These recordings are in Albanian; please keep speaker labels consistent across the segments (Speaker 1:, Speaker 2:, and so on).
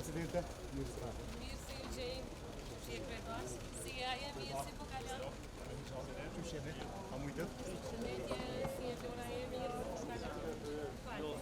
Speaker 1: Presidente, mirë se vini.
Speaker 2: Mirë se ju gjejmë, që je kryetar. Si je mirë, si po kalon?
Speaker 1: Që shjene, a mujtët?
Speaker 2: Shëndetje, si e Lora e mirë, po kalon?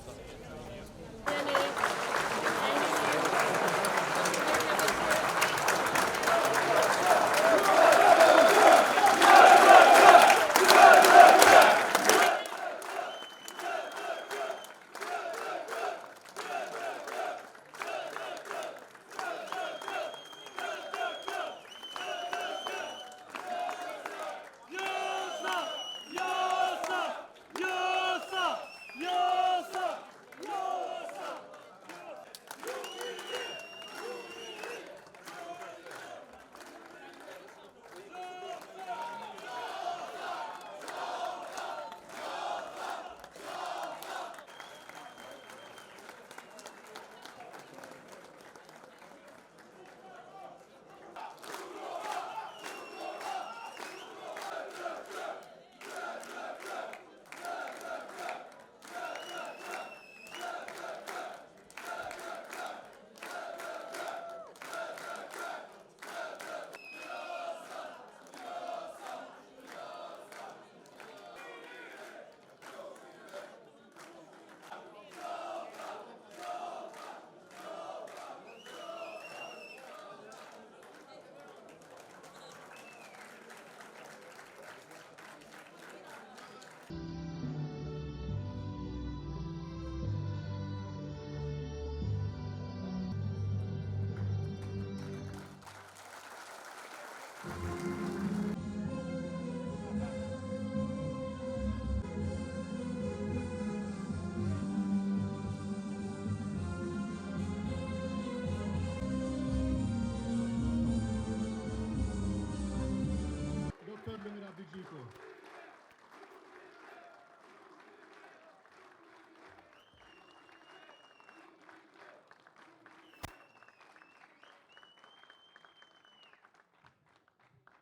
Speaker 3: Doktor Lumira Bigjiku.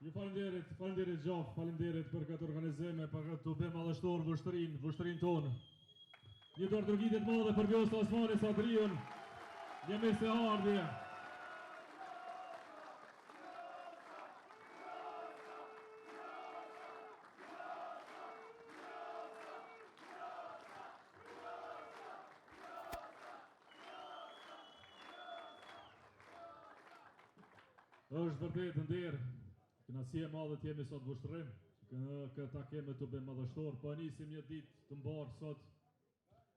Speaker 3: Ju falenderit Gjof, falenderit për këtë organizim e për këtë tupim madhështor vështërin tonë. Një dorë drëgitit madhe për Vjosa Osmani Sadriun, një mirë se ardhje. Është vërtet nder, kënaqësi e madhe të jemi sot vështrim, këta kemi të bëjmë madhështor, po nisim një ditë të mbarë sot,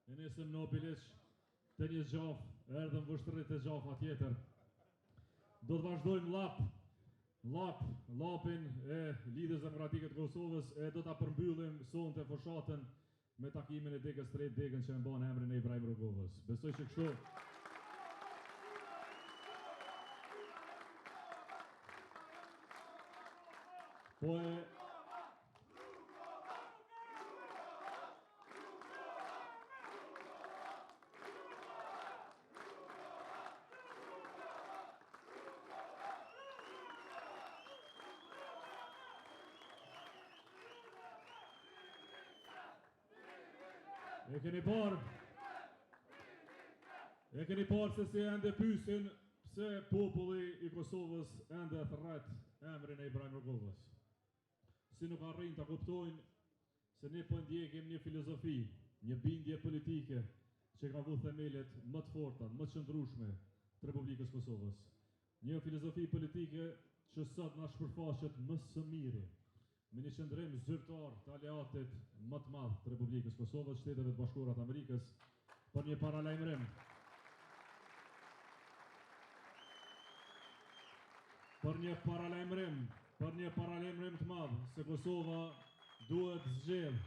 Speaker 3: e nisim në Biliq të një gjaf, erdhëm vështërit e gjafa tjetër. Do të vazhdojmë lapin e Lidhjes Demokratike të Kosovës e do ta përmbyllim sonte fushatën me takimin e Degës Tret Degën që e mban emrin e Ibrahim Rogovës. Besoj që kështu po e keni parë se si ende pyesin pse populli i Kosovës ende thret emrin e Ibrahim Rogovës. Si nuk arrin të kuptojnë se ne po ndjekim një filozofi, një bindje politike që ka vu themelet më të forta, më të qëndrueshme të Republikës Kosovës. Një filozofi politike që sot na shpërfaqet më së miri me një qëndrim zyrtar të aleatit më të madh të Republikës Kosovës, Shteteve të Bashkuara të Amerikës, për një paralajmërim. Për një paralajmërim të madh se Kosova duhet zgjedh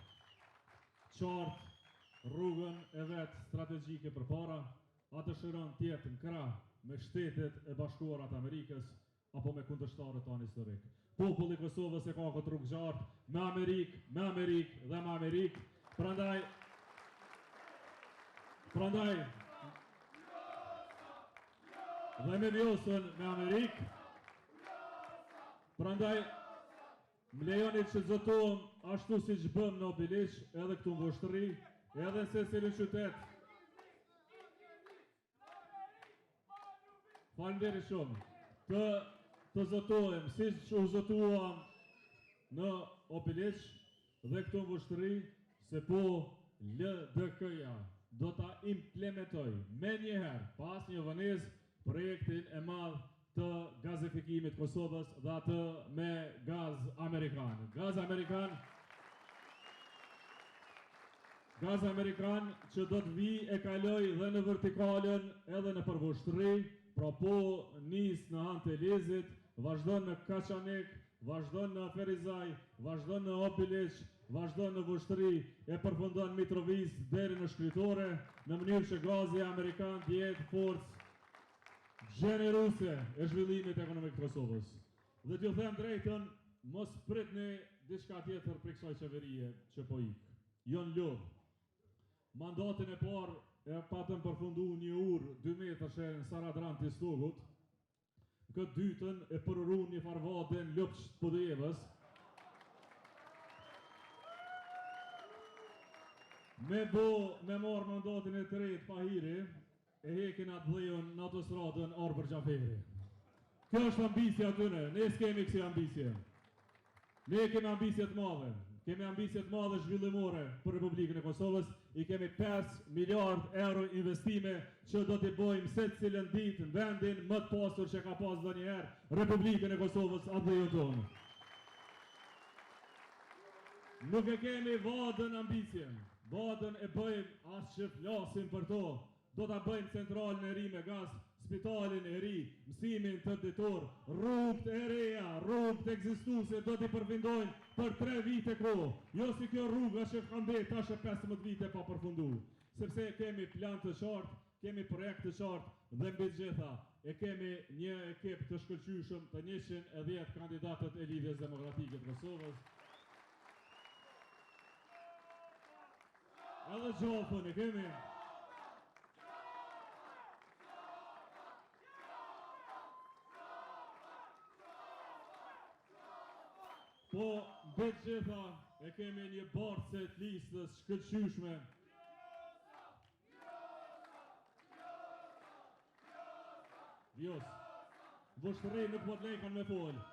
Speaker 3: qartë rrugën e vet strategjike përpara, a dëshiron të jetë në krah me Shtetet e Bashkuara të Amerikës apo me kundërshtarët tanë historik. Populli i Kosovës e ka këtë rrugë gjatë me Amerikë dhe me Amerikë. Prandaj dhe me Vjosën me Amerikë. Prandaj më lejoni që zotohem ashtu si që bëm në Biliq, edhe këtu në Voshtëri, edhe në secilin qytet. Faleminderit shumë. Të zotohem, siç u zotuam në Opiliq dhe këtu në Vushtëri, se po LDK-ja do ta implementoj me njëherë pas një vënez projektin e madh të gazifikimit Kosovës dhe atë me gaz amerikan. Gaz amerikan që do të vi e kaloj dhe në vertikalën edhe në Vushtëri, pra po nis në anë të Lezit, vazhdon në Kaçanik, vazhdon në Ferizaj, vazhdon në Opiliq, vazhdon në Vushtëri, e përfundon Mitrovic deri në Shkrytore, në mënyrë që gazi amerikan të jetë forcë gjeneruse e zhvillimit ekonomik të Kosovës. Dhe t'ju them drejtën, mos pritni diçka tjetër për kësaj qeverie që po ik. Jo në lodh. Mandatin e parë e patëm përfundu 1 orë 2 metrëshe në Saradran të Stogut. Këtë dytën e përru një farvade në Lopsh të Podjevës. Me marë mandatin e tretë Pahiri, e hekin atë dhejën në autostradën Arbër Gjaferi. Kjo është ambisja atyne, ne s'kemi kësi ambisje. Ne kemi ambisje të madhe. Kemi ambisje të madhe zhvillimore për Republikën e Kosovës, i kemi 5 miliard euro investime që do t'i bojmë se cilën ditë në vendin më të pasur që ka pas dhe njëherë Republikën e Kosovës atë dhe tonë. Nuk e kemi vadën ambisjen, vadën e bëjmë asë që flasim për to, do t'a bëjmë centralën e ri me gaz, spitalin e ri, mësimin të ditor, rrugët e reja, rrugët ekzistuse do t'i përfundojnë për 3 vite kohë. Jo si kjo rruga që ka mbet tash 15 vite pa përfundu. Sepse kemi plan të qartë, kemi projekt të qartë dhe mbi gjitha e kemi një ekip të shkëlqyshëm të 110 kandidatët e Lidhjes Demokratike të Kosovës. Edhe gjopën e kemi. Po, mbi gjitha e kemi një bartëse të listës shkëlqyshme. Vjos. Vushtëri nuk po të lejkan me folë.